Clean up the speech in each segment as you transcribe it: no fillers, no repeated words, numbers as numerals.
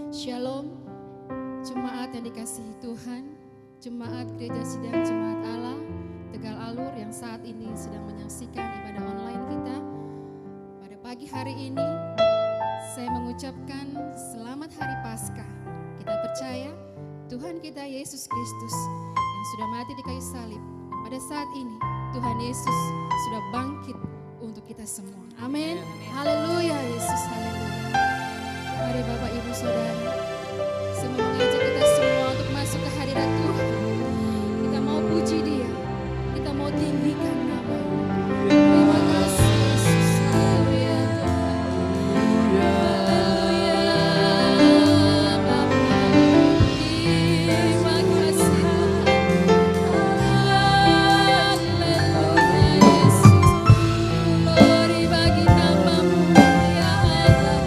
Shalom, jemaat yang dikasihi Tuhan, jemaat Gereja Sidang Jemaat Allah Tegal Alur yang saat ini sedang menyaksikan ibadah online kita. Pada pagi hari ini, saya mengucapkan selamat Hari Paskah. Kita percaya Tuhan kita Yesus Kristus yang sudah mati di kayu salib. Pada saat ini, Tuhan Yesus sudah bangkit untuk kita semua. Amin. Haleluya Yesus, haleluya. Mari Bapak Ibu Saudara, saya mau mengajak kita semua untuk masuk ke hadirat Tuhan. Kita mau puji Dia, kita mau tinggikan nama-Nya. Terima kasih Yesus, haleluya Tuhan. Bapa, terima kasih. Haleluya Yesus, glory bagi nama-Mu ya Allah.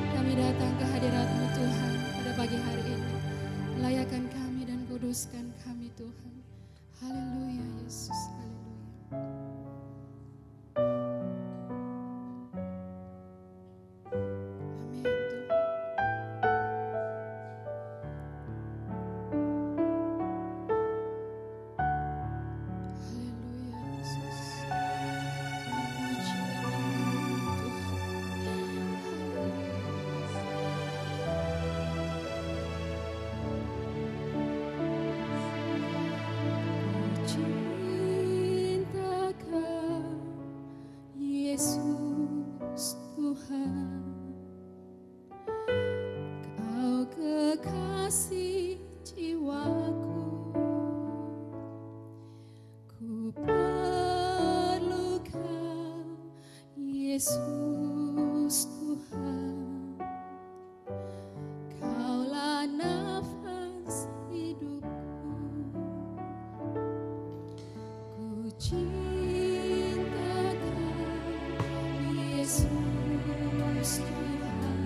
Kami datang ke hadirat-Mu Tuhan pada pagi hari ini. Layakan kami dan kuduskan kami Tuhan. Haleluya Yesus, haleluya. Amin Tuhan. Haleluya Yesus. Puji nama-Mu Tuhan. Cinta Kau Yesus Tuhan, Kau kekasih jiwaku, ku perlu Kau Yesus Tuhan, Kaulah nafas hidupku. Ku cinta Kau Yesus Tuhan,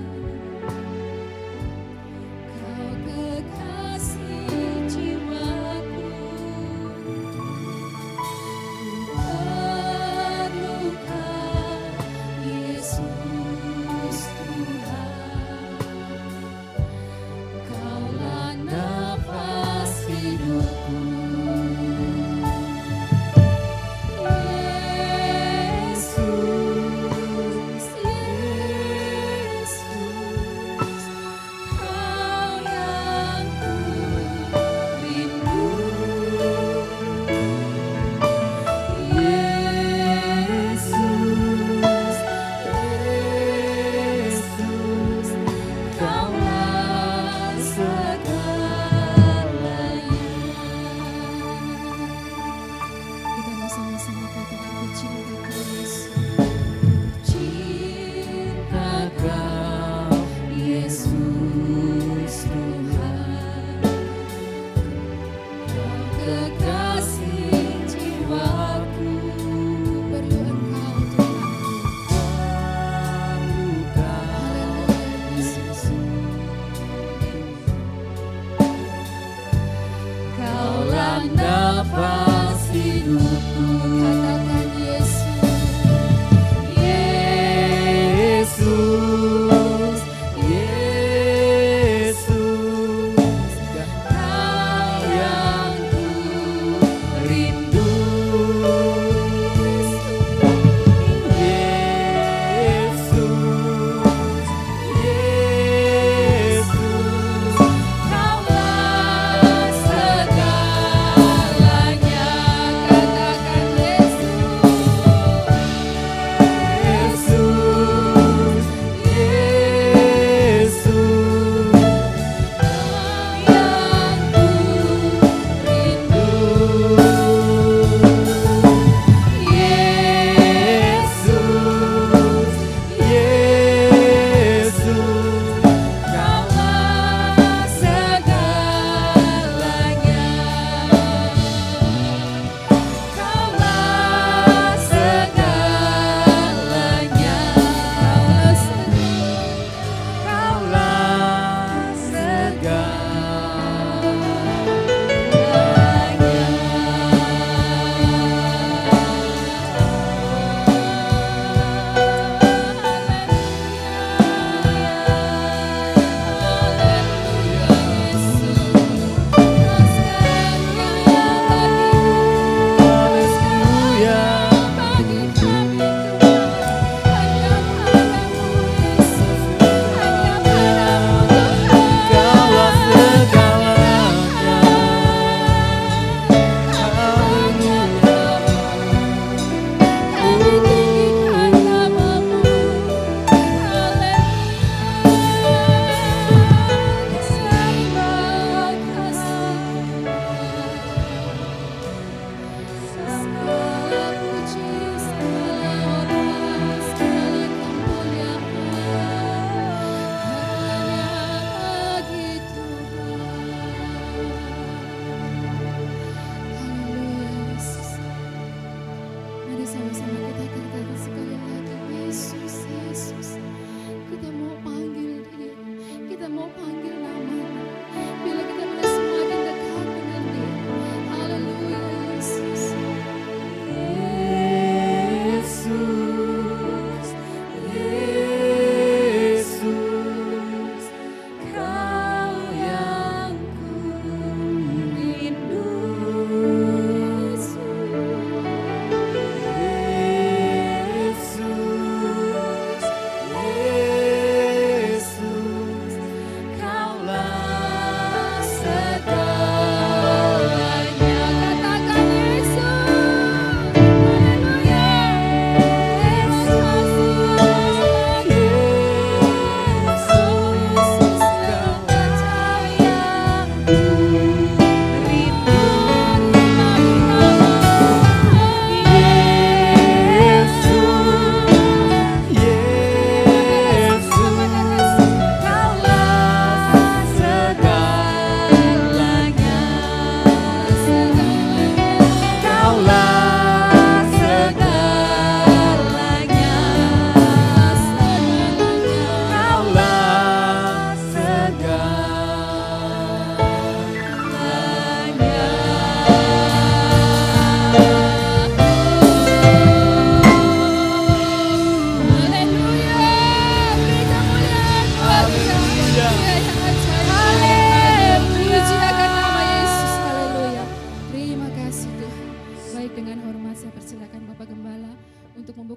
Kau kekasih jiwaku, ku perlu Kau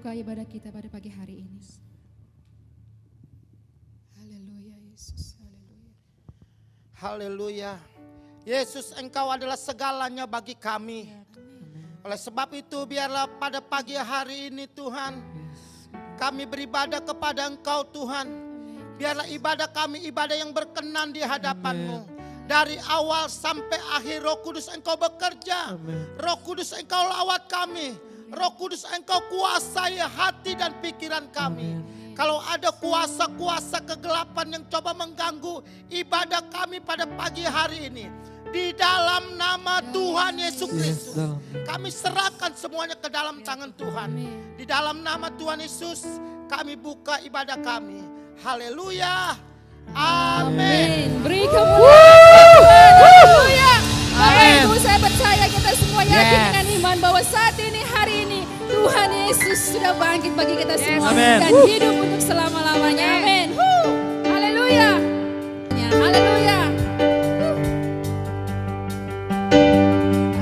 membuka ibadah kita pada pagi hari ini. Haleluya Yesus, haleluya. Haleluya. Yesus, Engkau adalah segalanya bagi kami. Oleh sebab itu biarlah pada pagi hari ini Tuhan, kami beribadah kepada Engkau Tuhan. Biarlah ibadah kami ibadah yang berkenan di hadapan-Mu. Dari awal sampai akhir Roh Kudus Engkau bekerja. Roh Kudus Engkau lawat kami. Roh Kudus Engkau kuasai hati dan pikiran kami. Kalau ada kuasa-kuasa kegelapan yang coba mengganggu ibadah kami pada pagi hari ini, di dalam nama Tuhan Yesus Kristus, kami serahkan semuanya ke dalam tangan Tuhan. Di dalam nama Tuhan Yesus, kami buka ibadah kami. Haleluya. Amin. Beri kemuliaan. Haleluya. Amin. Saya percaya kita semua yakin dengan iman bahwa saat ini, hari ini, Tuhan Yesus sudah bangkit bagi kita semua. Dan hidup untuk selama-lamanya. Amin. Haleluya. Ya, haleluya.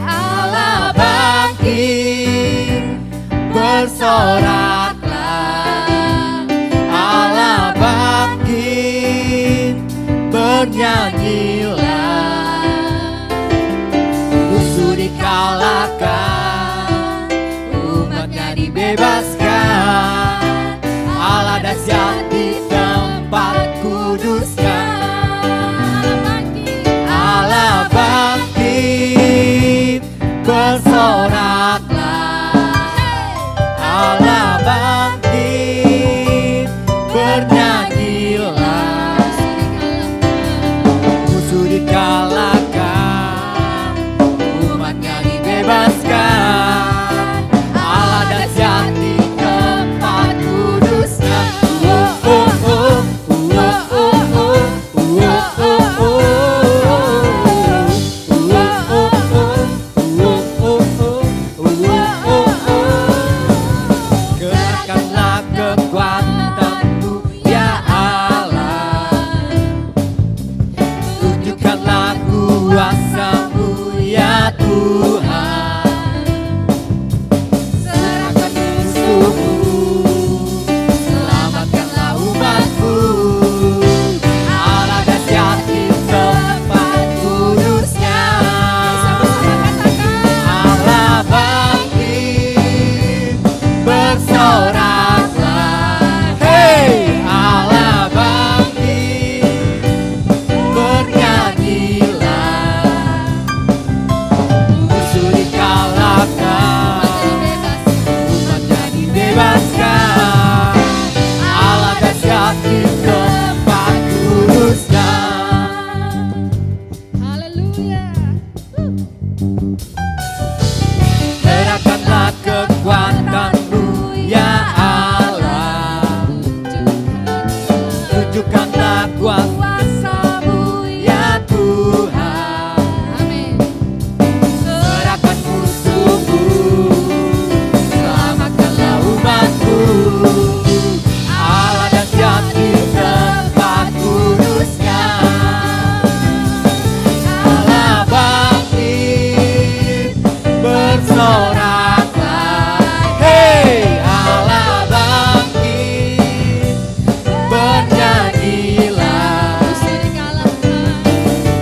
Allah bangkit, bersoraklah. Allah bangkit, bernyanyilah. Musuh dikalahkan, umatnya dibebaskan. Allah dahsyat di tempat kudusnya. Allah bangkit, bersoraklah. Allah bangkit, bernyanyilah. Musuh dikalahkan, umatnya dibebaskan. Allah dahsyat di tempat kudusnya. Gerakkanlah kekuatan-Mu ya Allah. Tunjukkanlah kuasa-Mu ya Tuhan. Serahkan musuh-Mu, selamatkanlah umat-Mu. Allah dahsyat di tempat kudusnya. Allah bangkit, bersoraklah. Hey, Allah bangkit, bernyanyilah. Musuh dikalahkan, umatnya dibebaskan. Allah dahsyat di tempat kudusnya. Haleluya. Gerakkanlah kekuatan-Mu ya Allah. Tunjukkanlah kuasa-Mu ya Tuhan. Amin. Serahkan musuh-Mu, selamatkanlah umat-Mu. Allah dahsyat di tempat kudusnya. Allah bangkit, bersoraklah. Hey, Allah bangkit, bernyanyilah.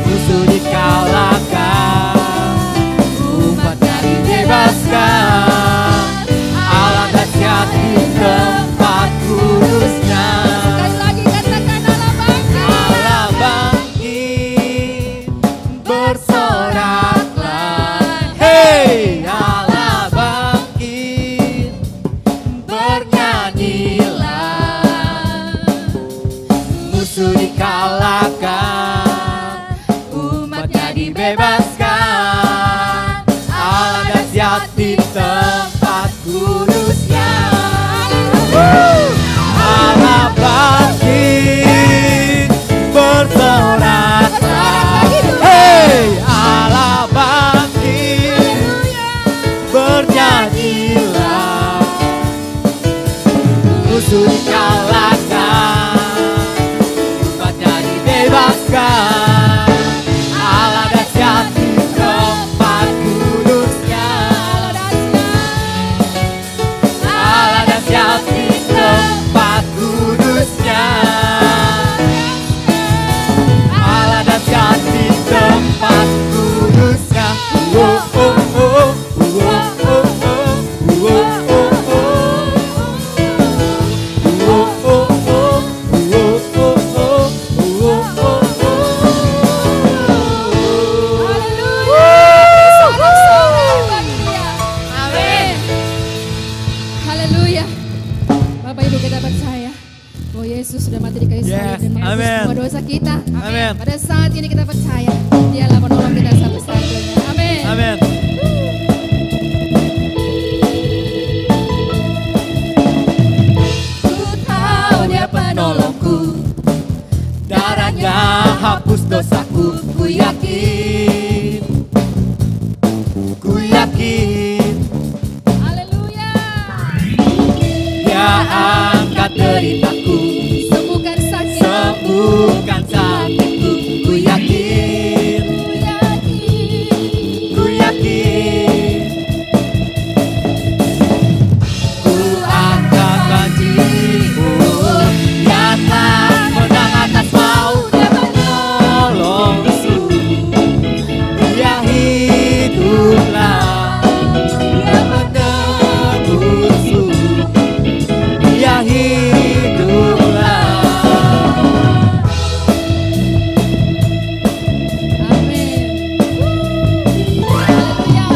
Musuh dikalahkan, umatnya dibebaskan. Allah dahsyat di tempat kudusnya. Sekali lagi katakan Allah bangkit. Allah bangkit, bersoraklah. Hey, Allah bangkit, bernyanyilah. Musuh dikalahkan, umatnya dibebaskan. Allah dahsyat di tempat kudusnya. Allah bangkit, bersoraklah. Hey, Allah bangkit, bernyanyilah. Musuh dikalahkan, umatnya dibebaskan. Allah dahsyat di tempat kudusnya. Allah dahsyat Bapak Ibu kita percaya bahwa Yesus sudah mati di kayu salib dan menghapus semua dosa kita. Amin. Pada saat ini kita percaya Dialah penolong kita satu-satunya. Amin. Amin. Ku tahu Dia penolongku, darahnya hapus dosaku. Ku yakin, ku yakin. Haleluya. Dia angkat deritaku, Sembuhkan sakit. sembuhkan sakitku. Ku yakin, ku yakin. Ku angkat banjiku, Dia telah menang atas maut. Dia menolongku, Dia hiduplah, Dia menebusku, Dia hiduplah. Amin. Haleluya.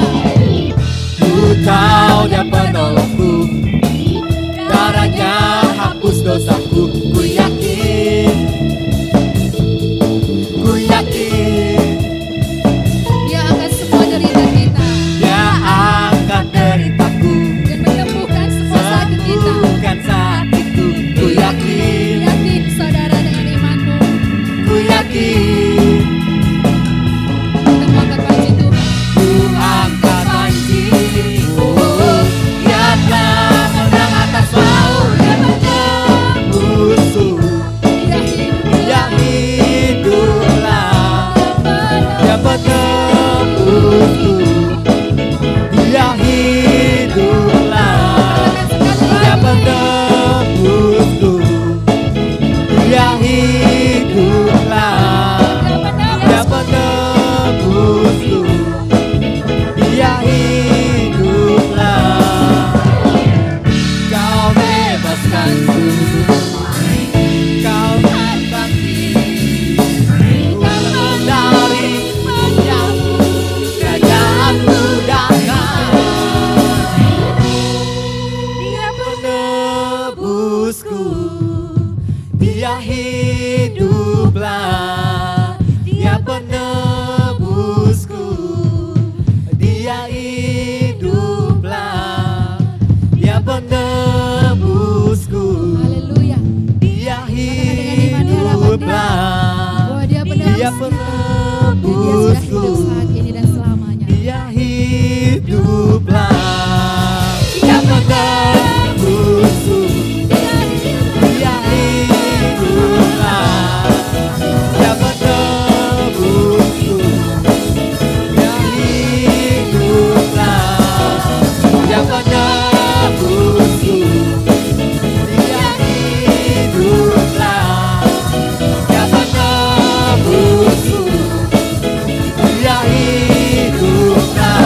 Ku tahu Dia penolongku, darahnya hapus dosaku. Ku yakin, ku yakin. Dia akan semua derita kita Dia angkat deritaku, dan menyembuhkan semua sakit kita. sembuhkan sakitku. Ku yakin, Yakin saudara dengan imanmu. ku yakin. Kita mau angkat panji Tuhan. Ku angkat panjiku, Dia telah menang atas maut. Dia menebusku, Dia hidup. Dia hiduplah, Dia menebusku, Dia hiduplah, Dia menebusku, Dia hiduplah, Dia menebusku, Dia hiduplah. Kau bebaskanku, Kau bangkit dari penjara, kerajaanmu datang. Dia menebusku, Dia hiduplah, Dia menebusku, Dia hiduplah, Dia menebusku, Haleluya. Dia hiduplah, Bahwa Dia Dia menebus kita. Dan Dia sudah menebusku, hidup saat ini dan selamanya. Dia hiduplah, Dia menebusku, Dia hiduplah, Dia menebusku, Dia hiduplah, Dia menebusku, Dia hiduplah, Dia menebusku, Dia hiduplah.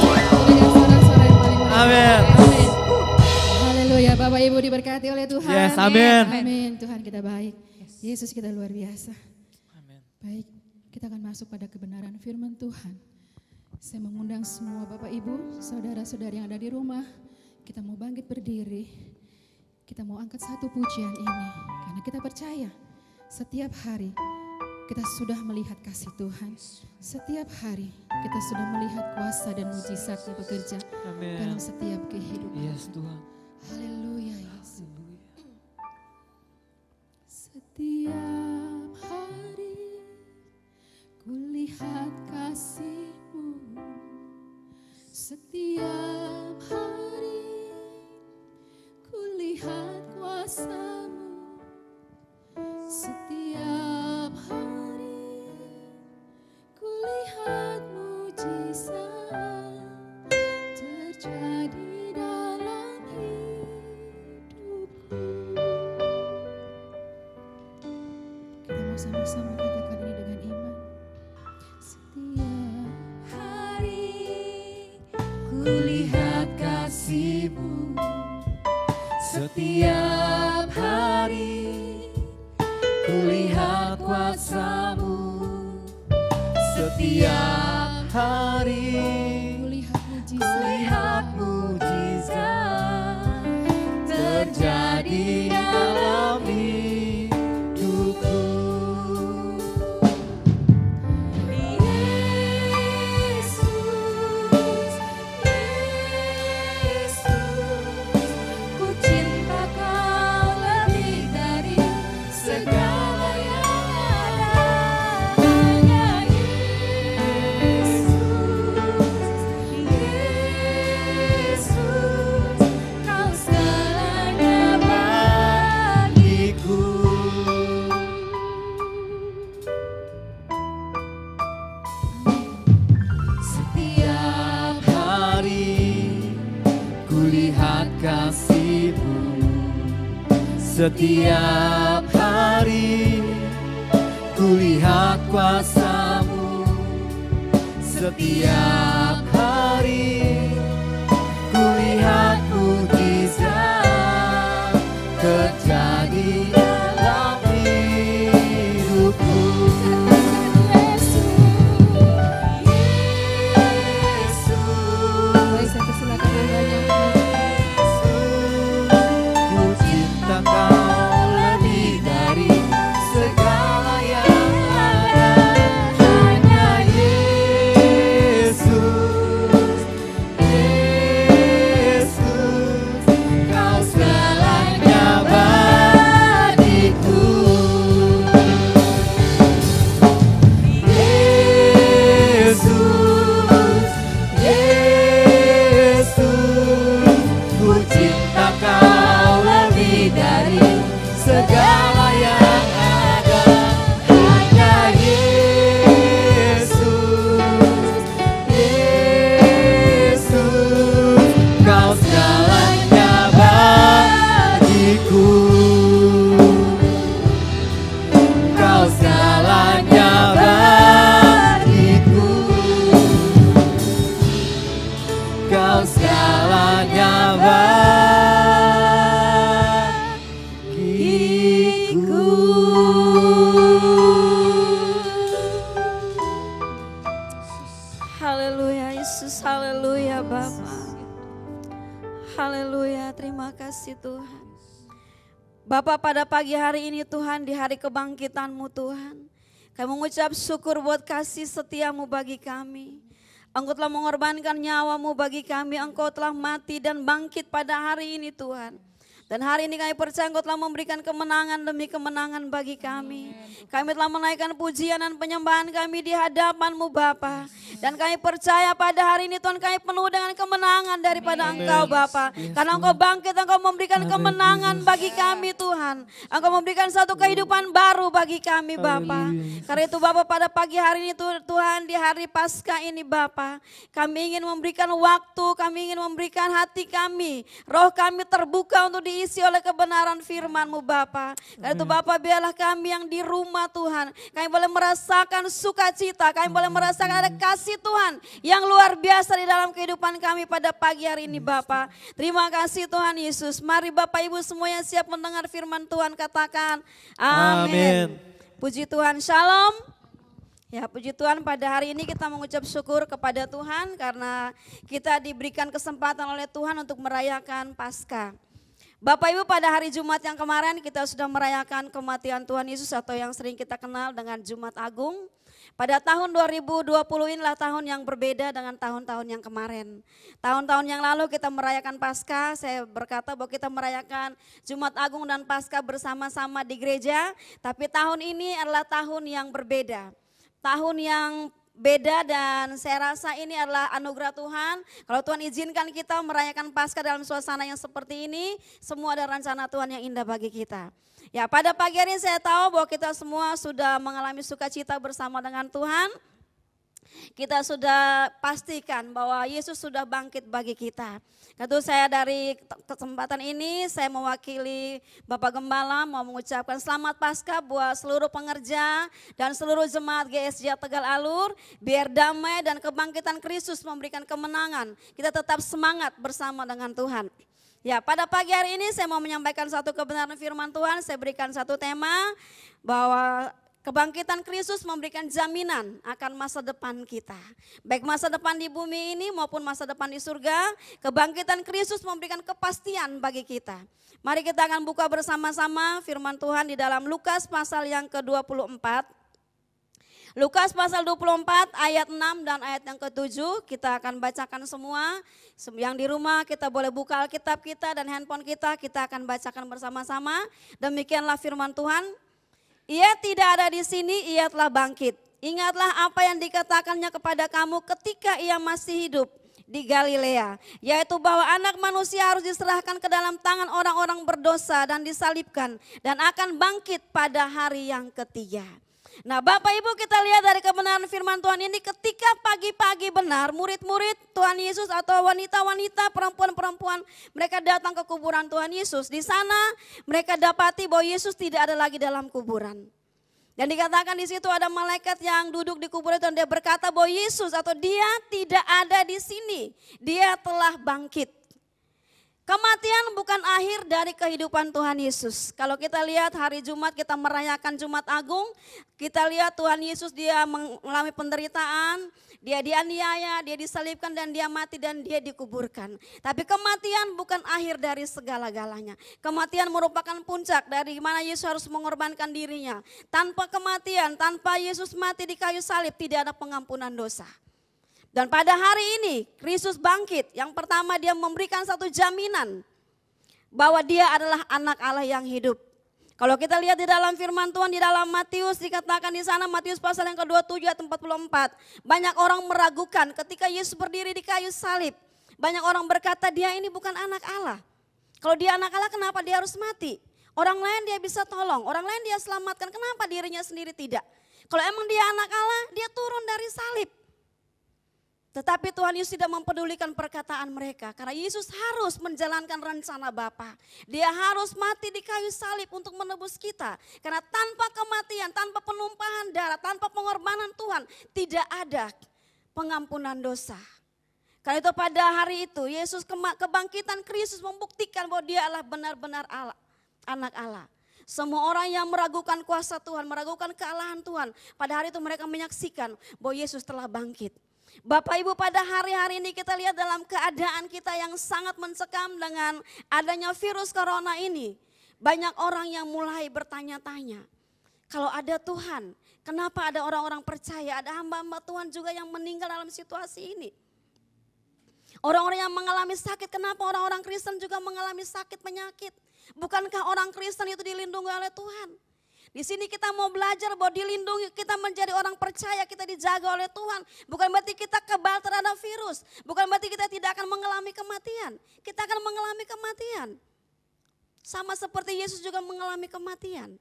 Berikan sorak-sorak yang paling meriah. Amin. Amin. Haleluya. Bapak Ibu diberkati oleh Tuhan. Yes, amin. Amin. Tuhan kita baik. Yesus kita luar biasa. Amin. Baik, kita akan masuk pada kebenaran firman Tuhan. Saya mengundang semua Bapak Ibu, saudara-saudari yang ada di rumah. Kita mau bangkit berdiri. Kita mau angkat satu pujian ini. Karena kita percaya setiap hari kita sudah melihat kasih Tuhan. Setiap hari kita sudah melihat kuasa dan mujizat-Nya bekerja Amin. dalam setiap kehidupan. Yes Tuhan. Haleluya Yesus. Setiap hari kulihat kasih-Mu. Setiap hari kulihat kuasa-Mu. Setiap hari kulihat mujizat terjadi dalam hidupku. Kita mau sama-sama katakan ini dengan iman. Setiap Hari kulihat kasih-Mu, setiap hari kulihat kuasa-Mu, setiap hari kasih-Mu setiap hari. Kulihat kuasa-Mu setiap hari. Kulihat mukjizat terjadi dalam hidupku. Baik, saya persilakan hambanya. Ku cinta Kau lebih dari segala yang ada. Hanya Yesus, Yesus, Kau segalanya bagiku. Yesus, Yesus, ku cinta Kau lebih dari segala yang ada. Hanya Yesus, Yesus, Kau segalanya bagiku. Kau segalanya bagiku. Kau segalanya bagiku. Haleluya Yesus, haleluya Bapa. Haleluya, terima kasih Tuhan. Bapa, pada pagi hari ini Tuhan, di hari kebangkitan-Mu Tuhan, kami mengucap syukur buat kasih setia-Mu bagi kami. Engkau telah mengorbankan nyawa-Mu bagi kami, Engkau telah mati dan bangkit pada hari ini Tuhan. Dan hari ini kami percaya Engkau telah memberikan kemenangan demi kemenangan bagi kami. Kami telah menaikkan pujian dan penyembahan kami di hadapan-Mu Bapa. Dan kami percaya pada hari ini Tuhan, kami penuh dengan kemenangan daripada Engkau Bapa. Karena Engkau bangkit, Engkau memberikan kemenangan bagi kami Tuhan. Engkau memberikan satu kehidupan baru bagi kami Bapa. Karena itu Bapa, pada pagi hari ini Tuhan, di hari Paskah ini Bapa, kami ingin memberikan waktu, kami ingin memberikan hati kami, roh kami terbuka untuk diisi oleh kebenaran firman-Mu Bapa. Karena itu Bapa, biarlah kami yang di rumah Tuhan, kami boleh merasakan sukacita, kami boleh merasakan ada kasih Tuhan yang luar biasa di dalam kehidupan kami pada pagi hari ini Bapa. Terima kasih Tuhan Yesus. Mari Bapak Ibu semua yang siap mendengar firman Tuhan katakan amin. Puji Tuhan, shalom. Ya, puji Tuhan, pada hari ini kita mengucap syukur kepada Tuhan karena kita diberikan kesempatan oleh Tuhan untuk merayakan Paskah. Bapak Ibu, pada hari Jumat yang kemarin kita sudah merayakan kematian Tuhan Yesus atau yang sering kita kenal dengan Jumat Agung. Pada tahun 2020 inilah tahun yang berbeda dengan tahun-tahun yang kemarin. Tahun-tahun yang lalu kita merayakan Paskah, saya berkata bahwa kita merayakan Jumat Agung dan Paskah bersama-sama di gereja. Tapi tahun ini adalah tahun yang berbeda. Tahun yang beda dan saya rasa ini adalah anugerah Tuhan. Kalau Tuhan izinkan kita merayakan Paskah dalam suasana yang seperti ini, semua ada rencana Tuhan yang indah bagi kita. Ya, pada pagi hari ini saya tahu bahwa kita semua sudah mengalami sukacita bersama dengan Tuhan. Kita sudah pastikan bahwa Yesus sudah bangkit bagi kita. Tentu saya dari kesempatan ini saya mewakili Bapak Gembala mau mengucapkan selamat Paskah buat seluruh pengerja dan seluruh jemaat GSJ Tegal Alur. Biar damai dan kebangkitan Kristus memberikan kemenangan. Kita tetap semangat bersama dengan Tuhan. Ya, pada pagi hari ini saya mau menyampaikan satu kebenaran firman Tuhan. Saya berikan satu tema bahwa kebangkitan Kristus memberikan jaminan akan masa depan kita. Baik masa depan di bumi ini maupun masa depan di surga, kebangkitan Kristus memberikan kepastian bagi kita. Mari kita akan buka bersama-sama firman Tuhan di dalam Lukas pasal yang ke-24. Lukas pasal 24 ayat 6 dan ayat yang ke-7 kita akan bacakan semua. Yang di rumah kita boleh buka Alkitab kita dan handphone kita akan bacakan bersama-sama. Demikianlah firman Tuhan. Ia tidak ada di sini, ia telah bangkit. Ingatlah apa yang dikatakannya kepada kamu ketika ia masih hidup di Galilea. Yaitu bahwa anak manusia harus diserahkan ke dalam tangan orang-orang berdosa dan disalibkan. Dan akan bangkit pada hari yang ketiga. Nah Bapak Ibu kita lihat dari kebenaran firman Tuhan ini ketika pagi-pagi benar murid-murid Tuhan Yesus atau wanita-wanita, perempuan-perempuan mereka datang ke kuburan Tuhan Yesus. Di sana mereka dapati bahwa Yesus tidak ada lagi dalam kuburan. Dan dikatakan di situ ada malaikat yang duduk di kuburan itu dan dia berkata bahwa Yesus atau dia tidak ada di sini. Dia telah bangkit. Kematian bukan akhir dari kehidupan Tuhan Yesus. Kalau kita lihat hari Jumat kita merayakan Jumat Agung, kita lihat Tuhan Yesus dia mengalami penderitaan, dia dianiaya, dia disalibkan dan dia mati dan dia dikuburkan. Tapi kematian bukan akhir dari segala-galanya. Kematian merupakan puncak dari mana Yesus harus mengorbankan dirinya. Tanpa kematian, tanpa Yesus mati di kayu salib tidak ada pengampunan dosa. Dan pada hari ini Kristus bangkit. Yang pertama dia memberikan satu jaminan bahwa dia adalah anak Allah yang hidup. Kalau kita lihat di dalam firman Tuhan di dalam Matius dikatakan di sana Matius pasal yang ke-27 ayat 44. Banyak orang meragukan ketika Yesus berdiri di kayu salib. Banyak orang berkata dia ini bukan anak Allah. Kalau dia anak Allah kenapa dia harus mati? Orang lain dia bisa tolong, orang lain dia selamatkan. Kenapa dirinya sendiri tidak? Kalau emang dia anak Allah dia turun dari salib. Tetapi Tuhan Yesus tidak mempedulikan perkataan mereka. Karena Yesus harus menjalankan rencana Bapa. Dia harus mati di kayu salib untuk menebus kita. Karena tanpa kematian, tanpa penumpahan darah, tanpa pengorbanan Tuhan, tidak ada pengampunan dosa. Karena itu pada hari itu Yesus kebangkitan Kristus membuktikan bahwa dia adalah benar-benar Allah, anak Allah. Semua orang yang meragukan kuasa Tuhan, meragukan kealahan Tuhan, pada hari itu mereka menyaksikan bahwa Yesus telah bangkit. Bapak Ibu pada hari-hari ini kita lihat dalam keadaan kita yang sangat mencekam dengan adanya virus corona ini. Banyak orang yang mulai bertanya-tanya, kalau ada Tuhan, kenapa ada orang-orang percaya, ada hamba-hamba Tuhan juga yang meninggal dalam situasi ini. Orang-orang yang mengalami sakit, kenapa orang-orang Kristen juga mengalami sakit penyakit? Bukankah orang Kristen itu dilindungi oleh Tuhan? Di sini kita mau belajar bahwa dilindungi, kita menjadi orang percaya, kita dijaga oleh Tuhan. Bukan berarti kita kebal terhadap virus. Bukan berarti kita tidak akan mengalami kematian. Kita akan mengalami kematian. Sama seperti Yesus juga mengalami kematian.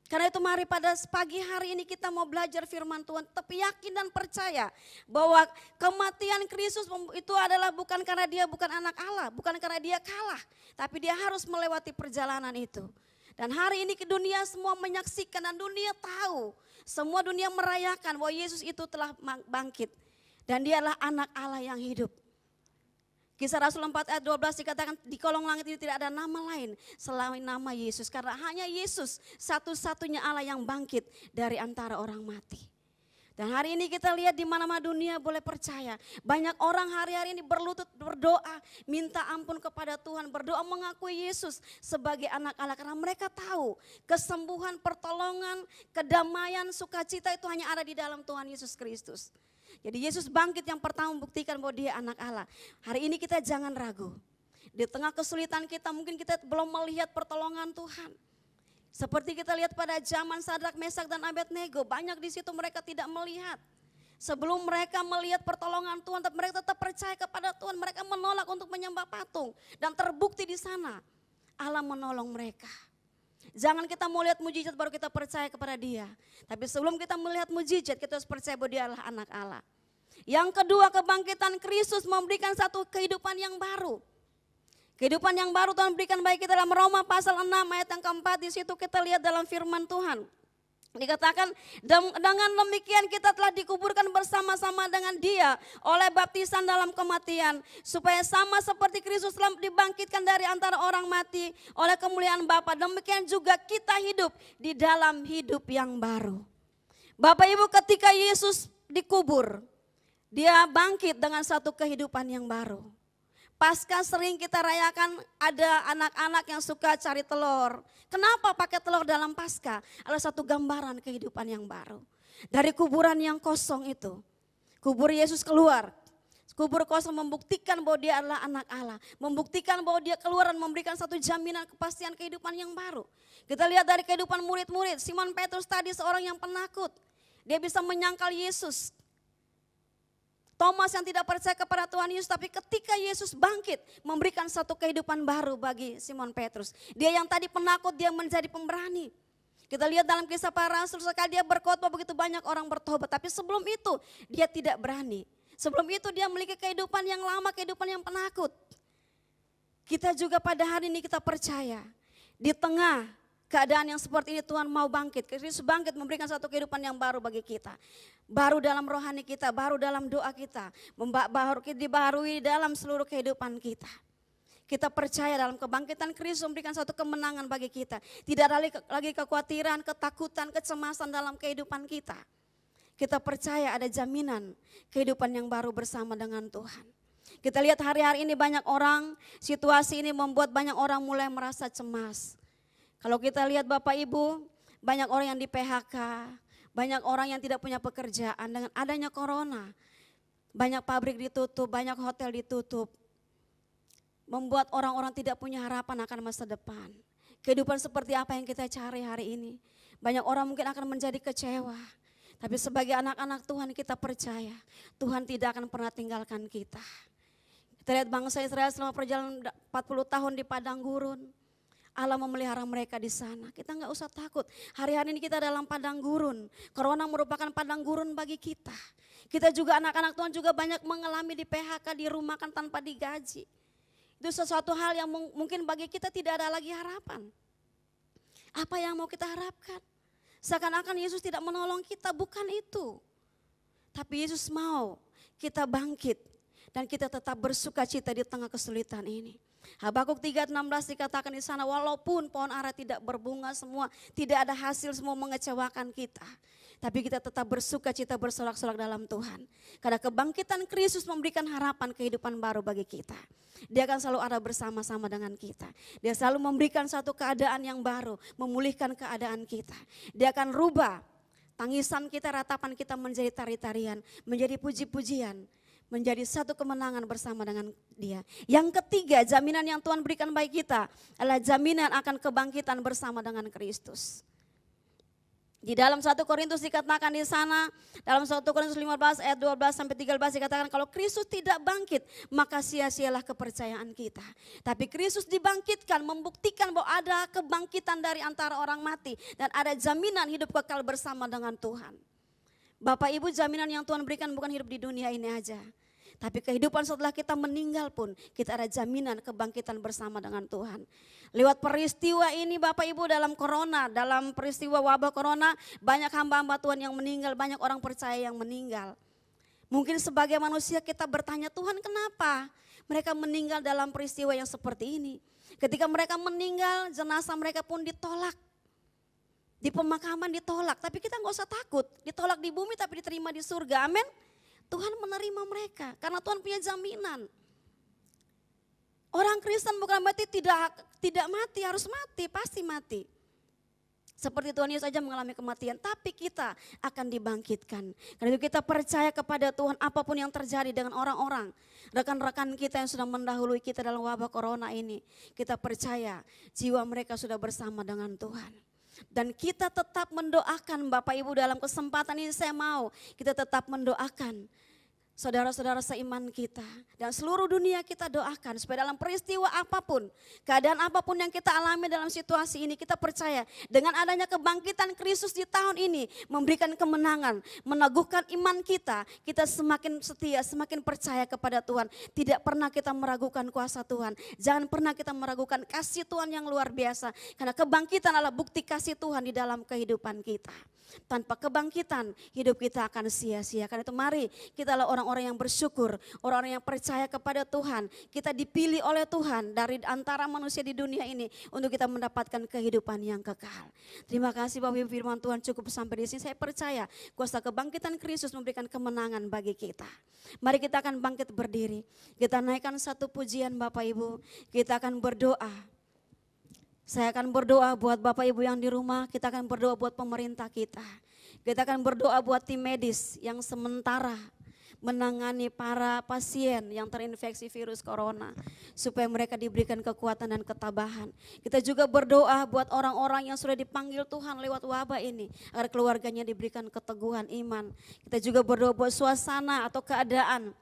Karena itu mari pada pagi hari ini kita mau belajar firman Tuhan. Tapi yakin dan percaya bahwa kematian Kristus itu adalah bukan karena dia bukan anak Allah. Bukan karena dia kalah. Tapi dia harus melewati perjalanan itu. Dan hari ini ke dunia semua menyaksikan dan dunia tahu. Semua dunia merayakan bahwa Yesus itu telah bangkit. Dan dia adalah anak Allah yang hidup. Kisah Rasul 4 ayat 12 dikatakan di kolong langit ini tidak ada nama lain selain nama Yesus. Karena hanya Yesus satu-satunya Allah yang bangkit dari antara orang mati. Dan hari ini kita lihat di mana-mana dunia boleh percaya. Banyak orang hari-hari ini berlutut berdoa, minta ampun kepada Tuhan, berdoa mengakui Yesus sebagai anak Allah. Karena mereka tahu kesembuhan, pertolongan, kedamaian, sukacita itu hanya ada di dalam Tuhan Yesus Kristus. Jadi Yesus bangkit yang pertama membuktikan bahwa dia anak Allah. Hari ini kita jangan ragu. Di tengah kesulitan kita mungkin kita belum melihat pertolongan Tuhan. Seperti kita lihat pada zaman Sadrak, Mesak dan Abednego, banyak di situ mereka tidak melihat. Sebelum mereka melihat pertolongan Tuhan, tapi mereka tetap percaya kepada Tuhan. Mereka menolak untuk menyembah patung dan terbukti di sana Allah menolong mereka. Jangan kita mau lihat mujizat baru kita percaya kepada Dia. Tapi sebelum kita melihat mujizat, kita harus percaya bahwa Dia adalah anak Allah. Yang kedua, kebangkitan Kristus memberikan satu kehidupan yang baru. Kehidupan yang baru Tuhan berikan bagi kita dalam Roma pasal 6 ayat yang keempat. Di situ kita lihat dalam firman Tuhan. Dikatakan dengan demikian kita telah dikuburkan bersama-sama dengan Dia oleh baptisan dalam kematian. Supaya sama seperti Kristus telah dibangkitkan dari antara orang mati oleh kemuliaan Bapa. Demikian juga kita hidup di dalam hidup yang baru. Bapak Ibu ketika Yesus dikubur, Dia bangkit dengan satu kehidupan yang baru. Paskah sering kita rayakan ada anak-anak yang suka cari telur. Kenapa pakai telur dalam Paskah? Adalah satu gambaran kehidupan yang baru. Dari kuburan yang kosong itu, kubur Yesus keluar. Kubur kosong membuktikan bahwa dia adalah anak Allah. Membuktikan bahwa dia keluar dan memberikan satu jaminan kepastian kehidupan yang baru. Kita lihat dari kehidupan murid-murid. Simon Petrus tadi seorang yang penakut. Dia bisa menyangkal Yesus. Thomas yang tidak percaya kepada Tuhan Yesus, tapi ketika Yesus bangkit memberikan satu kehidupan baru bagi Simon Petrus. Dia yang tadi penakut, dia menjadi pemberani. Kita lihat dalam Kisah Para Rasul, sekali dia berkhotbah begitu banyak orang bertobat. Tapi sebelum itu dia tidak berani. Sebelum itu dia memiliki kehidupan yang lama, kehidupan yang penakut. Kita juga pada hari ini kita percaya di tengah keadaan yang seperti ini Tuhan mau bangkit. Kristus bangkit memberikan satu kehidupan yang baru bagi kita. Baru dalam rohani kita, baru dalam doa kita. Dibaharui dalam seluruh kehidupan kita. Kita percaya dalam kebangkitan Kristus memberikan satu kemenangan bagi kita. Tidak ada lagi kekhawatiran, ketakutan, kecemasan dalam kehidupan kita. Kita percaya ada jaminan kehidupan yang baru bersama dengan Tuhan. Kita lihat hari-hari ini banyak orang, situasi ini membuat banyak orang mulai merasa cemas. Kalau kita lihat Bapak Ibu, banyak orang yang di PHK, banyak orang yang tidak punya pekerjaan dengan adanya corona. Banyak pabrik ditutup, banyak hotel ditutup. Membuat orang-orang tidak punya harapan akan masa depan. Kehidupan seperti apa yang kita cari hari ini. Banyak orang mungkin akan menjadi kecewa. Tapi sebagai anak-anak Tuhan kita percaya Tuhan tidak akan pernah tinggalkan kita. Kita lihat bangsa Israel selama perjalanan 40 tahun di padang gurun. Allah memelihara mereka di sana. Kita nggak usah takut. Hari-hari ini kita dalam padang gurun. Corona merupakan padang gurun bagi kita. Kita juga anak-anak Tuhan juga banyak mengalami di PHK, dirumahkan tanpa digaji. Itu sesuatu hal yang mungkin bagi kita tidak ada lagi harapan. Apa yang mau kita harapkan? Seakan-akan Yesus tidak menolong kita, bukan itu. Tapi Yesus mau kita bangkit dan kita tetap bersuka cita di tengah kesulitan ini. Habakuk 3:16 dikatakan di sana, walaupun pohon ara tidak berbunga semua, tidak ada hasil, semua mengecewakan kita. Tapi kita tetap bersuka cita bersorak-sorak dalam Tuhan. Karena kebangkitan Kristus memberikan harapan kehidupan baru bagi kita. Dia akan selalu ada bersama-sama dengan kita. Dia selalu memberikan satu keadaan yang baru, memulihkan keadaan kita. Dia akan rubah tangisan kita, ratapan kita menjadi tari-tarian, menjadi puji-pujian. Menjadi satu kemenangan bersama dengan Dia. Yang ketiga, jaminan yang Tuhan berikan bagi kita adalah jaminan akan kebangkitan bersama dengan Kristus. Di dalam 1 Korintus dikatakan di sana, dalam 1 Korintus 15 ayat 12 sampai 13 dikatakan kalau Kristus tidak bangkit, maka sia-sialah kepercayaan kita. Tapi Kristus dibangkitkan, membuktikan bahwa ada kebangkitan dari antara orang mati dan ada jaminan hidup kekal bersama dengan Tuhan. Bapak Ibu, jaminan yang Tuhan berikan bukan hidup di dunia ini aja. Tapi kehidupan setelah kita meninggal pun kita ada jaminan kebangkitan bersama dengan Tuhan. Lewat peristiwa ini Bapak Ibu dalam corona, dalam peristiwa wabah corona banyak hamba-hamba Tuhan yang meninggal, banyak orang percaya yang meninggal. Mungkin sebagai manusia kita bertanya, Tuhan kenapa mereka meninggal dalam peristiwa yang seperti ini? Ketika mereka meninggal jenazah mereka pun ditolak. Di pemakaman ditolak, tapi kita nggak usah takut. Ditolak di bumi tapi diterima di surga, amin. Tuhan menerima mereka karena Tuhan punya jaminan. Orang Kristen bukan berarti tidak mati, harus mati, pasti mati. Seperti Tuhan Yesus saja mengalami kematian, tapi kita akan dibangkitkan. Karena itu kita percaya kepada Tuhan apapun yang terjadi dengan orang-orang, rekan-rekan kita yang sudah mendahului kita dalam wabah corona ini. Kita percaya jiwa mereka sudah bersama dengan Tuhan. Dan kita tetap mendoakan Bapak Ibu dalam kesempatan ini saya mau kita tetap mendoakan saudara-saudara seiman kita dan seluruh dunia kita doakan supaya dalam peristiwa apapun, keadaan apapun yang kita alami dalam situasi ini kita percaya dengan adanya kebangkitan Kristus di tahun ini memberikan kemenangan, meneguhkan iman kita, kita semakin setia, semakin percaya kepada Tuhan. Tidak pernah kita meragukan kuasa Tuhan, jangan pernah kita meragukan kasih Tuhan yang luar biasa karena kebangkitan adalah bukti kasih Tuhan di dalam kehidupan kita. Tanpa kebangkitan hidup kita akan sia-sia. Karena itu mari kita adalah orang-orang yang bersyukur, orang-orang yang percaya kepada Tuhan. Kita dipilih oleh Tuhan dari antara manusia di dunia ini untuk kita mendapatkan kehidupan yang kekal. Terima kasih Bapak Ibu, firman Tuhan cukup sampai di sini. Saya percaya kuasa kebangkitan Kristus memberikan kemenangan bagi kita. Mari kita akan bangkit berdiri. Kita naikkan satu pujian Bapak Ibu. Kita akan berdoa. Saya akan berdoa buat Bapak Ibu yang di rumah, kita akan berdoa buat pemerintah kita. Kita akan berdoa buat tim medis yang sementara menangani para pasien yang terinfeksi virus corona. Supaya mereka diberikan kekuatan dan ketabahan. Kita juga berdoa buat orang-orang yang sudah dipanggil Tuhan lewat wabah ini. Agar keluarganya diberikan keteguhan iman. Kita juga berdoa buat suasana atau keadaan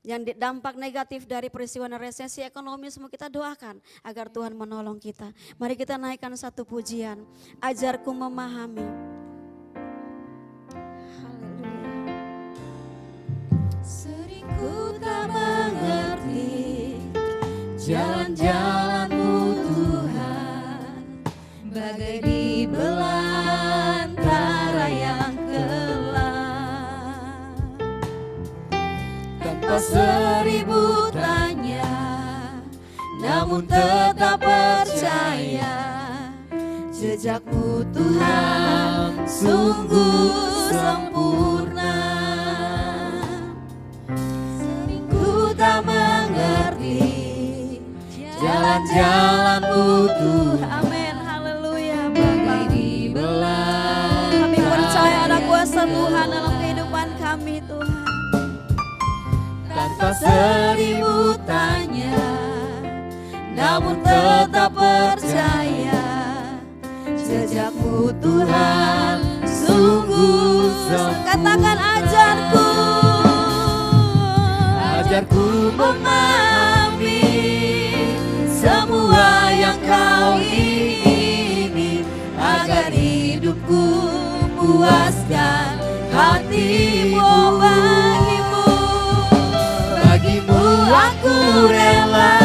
yang dampak negatif dari peristiwa resesi ekonomi, semua kita doakan agar Tuhan menolong kita. Mari kita naikkan satu pujian, ajarku memahami. Haleluya. Sering ku tak mengerti jalan-jalan-Mu Tuhan, bagai di belantara yang gelap. Tanpa seribu tanya, namun tetap percaya, jejak-Mu Tuhan sungguh sempurna. Sering ku tak mengerti jalan-jalan-Mu Tuhan. Amin, haleluya. Bagai di belantara. Kami percaya ada kuasa Tuhan dalam kehidupan kami Tuhan. Tanpa seribu tanya, namun tetap percaya, jejak-Mu Tuhan sungguh sempurna. Katakan ajarku, ajarku memahami semua yang Kau ingini, agar hidupku puaskan hatimu. Bagimu aku rela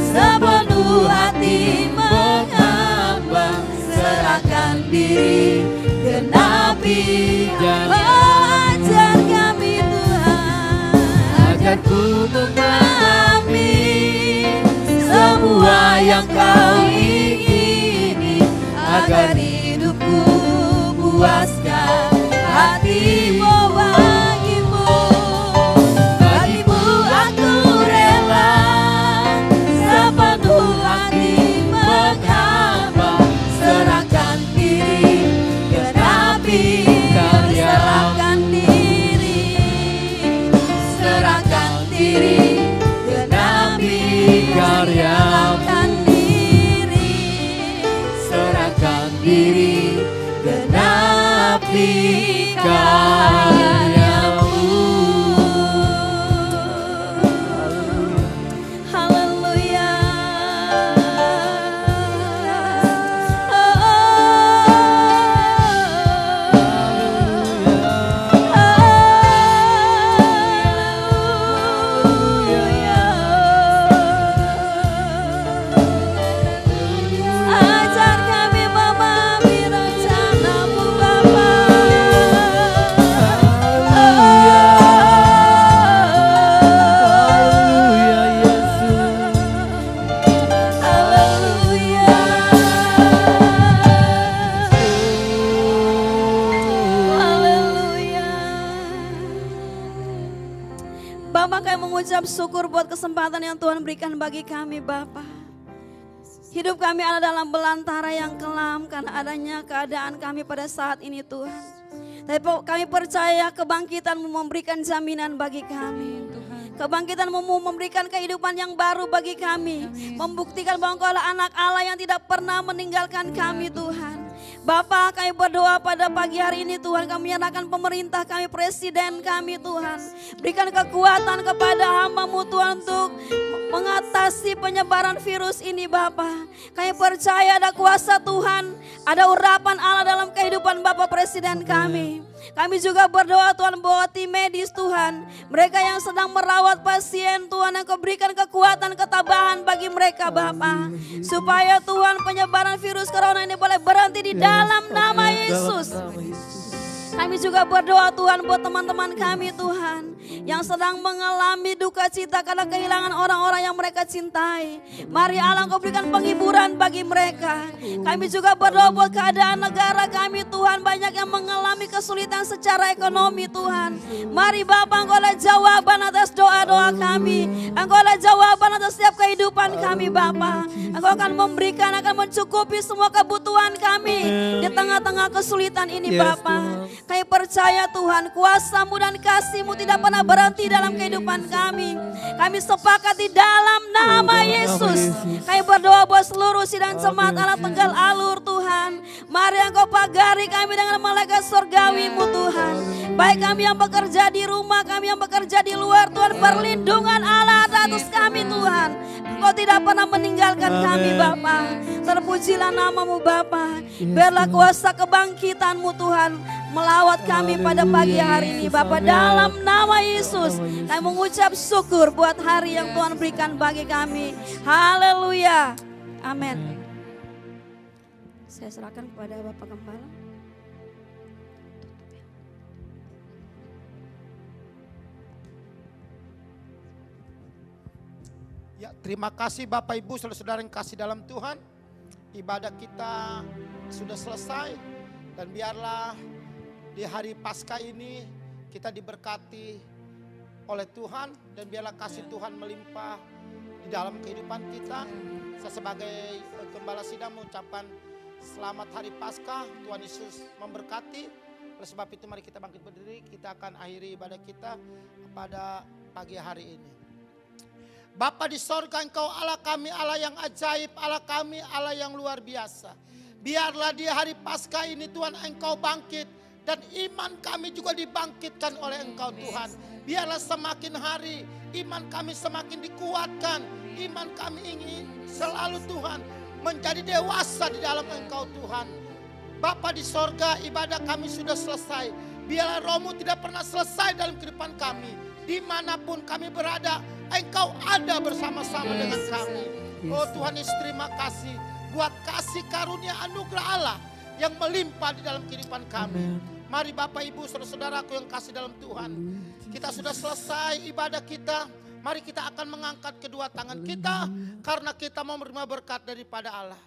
sepenuh hati menghamba, serahkan diri genapi jalan. Ajar kami Tuhan, ajarku memahami semua yang Kau ingini, agar hidupku puaskan hatimu. Bagimu aku rela sepenuh hati menghamba, serahkan diri genapi karya. Serahkan diri genapi karya. Serahkan diri genapi karya-Mu. haleluya. Ajar kami memahami rencana-Mu Bapa. Haleluya. Haleluya. Bapak, kami mengucap syukur buat kesempatan yang Tuhan berikan bagi kami Bapak. Hidup kami ada dalam belantara yang kelam karena adanya keadaan kami pada saat ini Tuhan. Tapi kami percaya kebangkitan-Mu memberikan jaminan bagi kami. Kebangkitan-Mu memberikan kehidupan yang baru bagi kami. Membuktikan bahwa Engkau adalah anak Allah yang tidak pernah meninggalkan kami Tuhan. Bapa, kami berdoa pada pagi hari ini Tuhan, kami menyerahkan pemerintah kami, presiden kami Tuhan. Berikan kekuatan kepada hamba-Mu Tuhan untuk mengatasi penyebaran virus ini Bapa. Kami percaya ada kuasa Tuhan, ada urapan Allah dalam kehidupan Bapak Presiden kami. Kami juga berdoa Tuhan bahwa tim medis Tuhan, mereka yang sedang merawat pasien Tuhan, yang Kau berikan kekuatan ketabahan bagi mereka Bapa. Supaya Tuhan penyebaran virus corona ini boleh berhenti di dalam nama Yesus. Kami juga berdoa Tuhan buat teman-teman kami Tuhan yang sedang mengalami duka cita karena kehilangan orang-orang yang mereka cintai. Mari Allah Engkau berikan penghiburan bagi mereka. Kami juga berdoa buat keadaan negara kami Tuhan, banyak yang mengalami kesulitan secara ekonomi Tuhan. Mari Bapa, Engkau adalah jawaban atas doa doa kami. Engkau adalah jawaban atas setiap kehidupan kami Bapa. Engkau akan memberikan, akan mencukupi semua kebutuhan kami di tengah-tengah kesulitan ini Bapa. Kami percaya Tuhan, kuasa-Mu dan kasih-Mu tidak pernah berhenti dalam kehidupan kami. Kami sepakat di dalam nama Yesus. Kami berdoa buat seluruh sidang jemaat Allah Tegal Alur Tuhan. Mari Engkau pagari kami dengan malaikat surgawi-Mu Tuhan. Baik kami yang bekerja di rumah, kami yang bekerja di luar Tuhan, perlindungan Allah atas kami Tuhan. Engkau tidak pernah meninggalkan kami Bapa. Terpujilah nama-Mu Bapa. Biarlah kuasa kebangkitan-Mu Tuhan melawat kami pada pagi hari ini Bapa. Dalam nama Yesus kami mengucap syukur buat hari yang Tuhan berikan bagi kami. Haleluya. Amin. Saya serahkan kepada Bapak Gembala. Ya, terima kasih Bapak Ibu saudara-saudara yang kasih dalam Tuhan. Ibadah kita sudah selesai dan biarlah di hari Paskah ini kita diberkati oleh Tuhan dan biarlah kasih Tuhan melimpah di dalam kehidupan kita. Saya sebagai gembala sidang mengucapkan selamat hari Paskah, Tuhan Yesus memberkati. Oleh sebab itu mari kita bangkit berdiri, kita akan akhiri ibadah kita pada pagi hari ini. Bapa di sorga, Engkau Allah kami, Allah yang ajaib, Allah kami, Allah yang luar biasa. Biarlah di hari Paskah ini Tuhan Engkau bangkit dan iman kami juga dibangkitkan oleh Engkau Tuhan. Biarlah semakin hari iman kami semakin dikuatkan. Iman kami ingin selalu Tuhan menjadi dewasa di dalam Engkau Tuhan. Bapa di sorga, ibadah kami sudah selesai. Biarlah Roh-Mu tidak pernah selesai dalam kehidupan kami. Dimanapun kami berada, Engkau ada bersama-sama dengan kami. Oh Tuhan Yesus, terima kasih buat kasih karunia anugerah Allah yang melimpah di dalam kehidupan kami. Mari Bapak Ibu saudara-saudaraku yang kasih dalam Tuhan, kita sudah selesai ibadah kita. Mari kita akan mengangkat kedua tangan kita karena kita mau menerima berkat daripada Allah.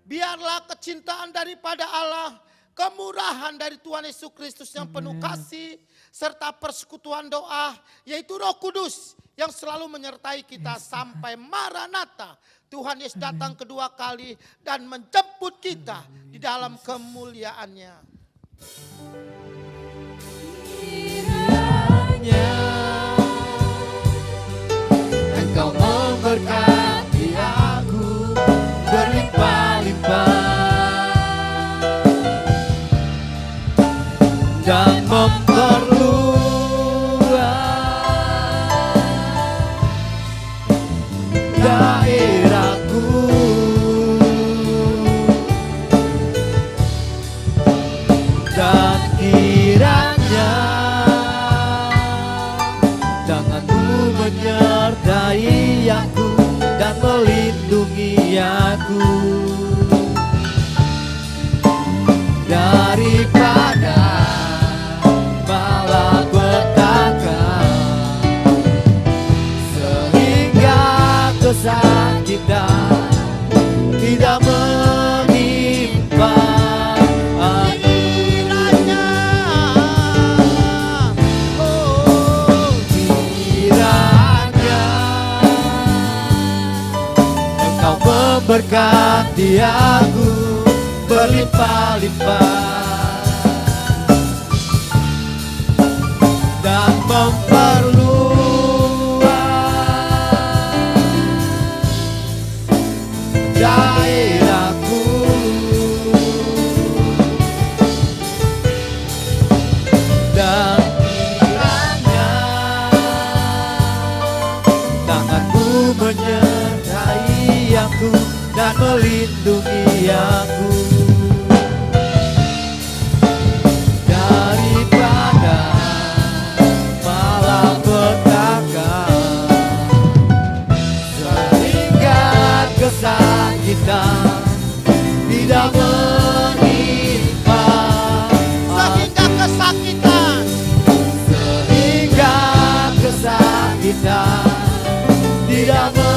Biarlah kecintaan daripada Allah, kemurahan dari Tuhan Yesus Kristus yang penuh kasih, serta persekutuan doa, yaitu Roh Kudus yang selalu menyertai kita sampai Maranatha. Tuhan Yesus datang kedua kali dan menjemput kita di dalam kemuliaannya. Kiranya Engkau memberkati aku berlimpah-limpah dan memperluas daerahku, dan kiranya tangan-Mu menyertai aku dan melindungi aku daripada malapetaka, sehingga kesakitan tidak menimpa aku. Oh, kiranya Engkau memberkati aku berlimpah-limpah dan memperluas daerahku, dan kiranya tangan-Mu menyertai aku dan melindungi aku daripada malapetaka, sehingga kesakitan tidak menimpa sehingga kesakitan tidak menimpa